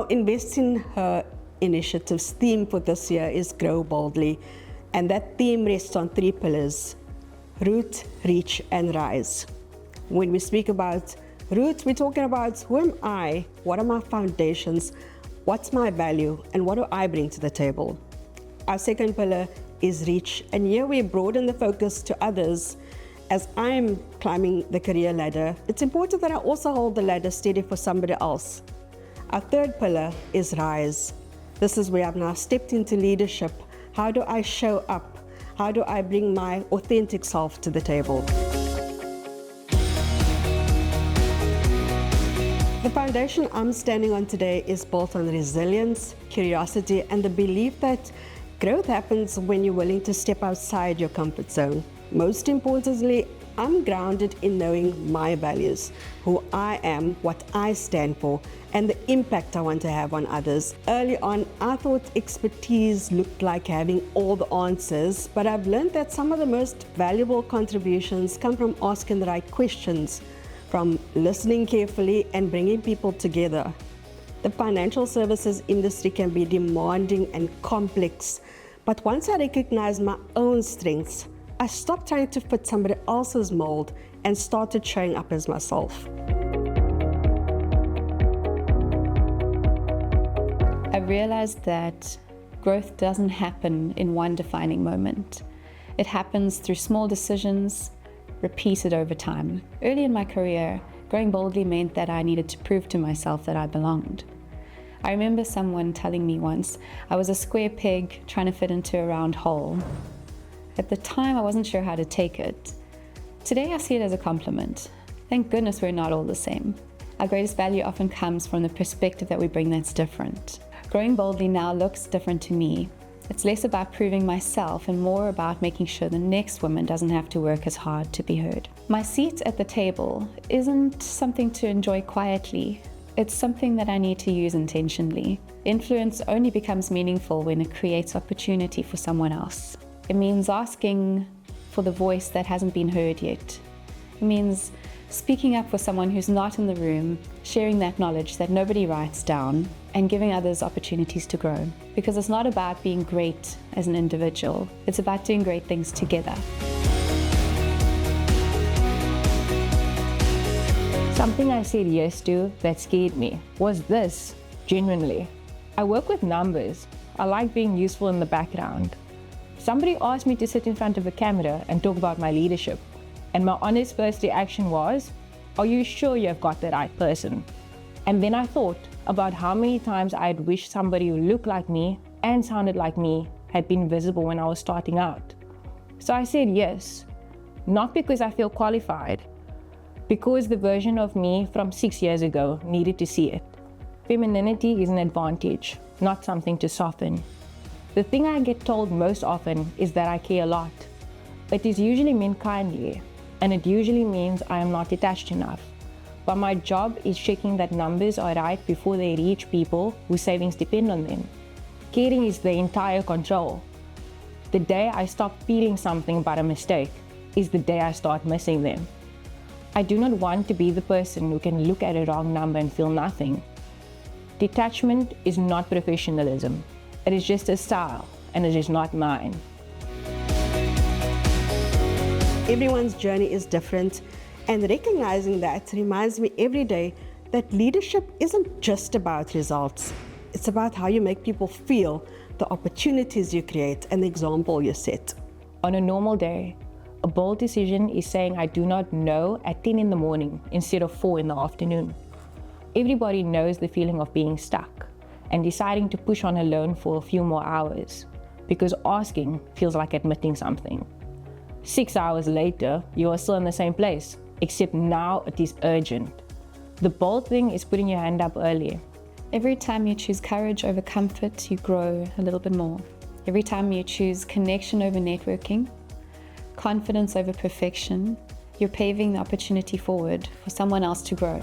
Invest in Her initiative's theme for this year is Grow Boldly, and that theme rests on 3 pillars: root, reach, and rise. When we speak about root, we're talking about who am I, what are my foundations, what's my value, and what do I bring to the table. Our second pillar is reach, and here we broaden the focus to others. As I'm climbing the career ladder, it's important that I also hold the ladder steady for somebody else. Our third pillar is rise. This is where I've now stepped into leadership. How do I show up? How do I bring my authentic self to the table? The foundation I'm standing on today is built on resilience, curiosity, and the belief that growth happens when you're willing to step outside your comfort zone. Most importantly, I'm grounded in knowing my values, who I am, what I stand for, and the impact I want to have on others. Early on, I thought expertise looked like having all the answers, but I've learned that some of the most valuable contributions come from asking the right questions, from listening carefully and bringing people together. The financial services industry can be demanding and complex, but once I recognized my own strengths, I stopped trying to fit somebody else's mold and started showing up as myself. I realized that growth doesn't happen in one defining moment. It happens through small decisions, repeated over time. Early in my career, growing boldly meant that I needed to prove to myself that I belonged. I remember someone telling me once I was a square peg trying to fit into a round hole. At the time, I wasn't sure how to take it. Today, I see it as a compliment. Thank goodness we're not all the same. Our greatest value often comes from the perspective that we bring that's different. Growing boldly now looks different to me. It's less about proving myself and more about making sure the next woman doesn't have to work as hard to be heard. My seat at the table isn't something to enjoy quietly. It's something that I need to use intentionally. Influence only becomes meaningful when it creates opportunity for someone else. It means asking for the voice that hasn't been heard yet. It means speaking up for someone who's not in the room, sharing that knowledge that nobody writes down, and giving others opportunities to grow. Because it's not about being great as an individual, it's about doing great things together. Something I said yes to that scared me was this, genuinely. I work with numbers. I like being useful in the background. Somebody asked me to sit in front of a camera and talk about my leadership. And my honest first reaction was, are you sure you've got the right person? And then I thought about how many times I'd wished somebody who looked like me and sounded like me had been visible when I was starting out. So I said yes, not because I feel qualified, because the version of me from 6 years ago needed to see it. Femininity is an advantage, not something to soften. The thing I get told most often is that I care a lot. It is usually meant kindly, and it usually means I am not detached enough. But my job is checking that numbers are right before they reach people whose savings depend on them. Caring is the entire control. The day I stop feeling something about a mistake is the day I start missing them. I do not want to be the person who can look at a wrong number and feel nothing. Detachment is not professionalism. It is just a style, and it is not mine. Everyone's journey is different, and recognizing that reminds me every day that leadership isn't just about results. It's about how you make people feel, the opportunities you create, and the example you set. On a normal day, a bold decision is saying I do not know at 10 in the morning instead of 4 in the afternoon. Everybody knows the feeling of being stuck and deciding to push on alone for a few more hours, because asking feels like admitting something. 6 hours later, you are still in the same place, except now it is urgent. The bold thing is putting your hand up early. Every time you choose courage over comfort, you grow a little bit more. Every time you choose connection over networking, confidence over perfection, you're paving the opportunity forward for someone else to grow.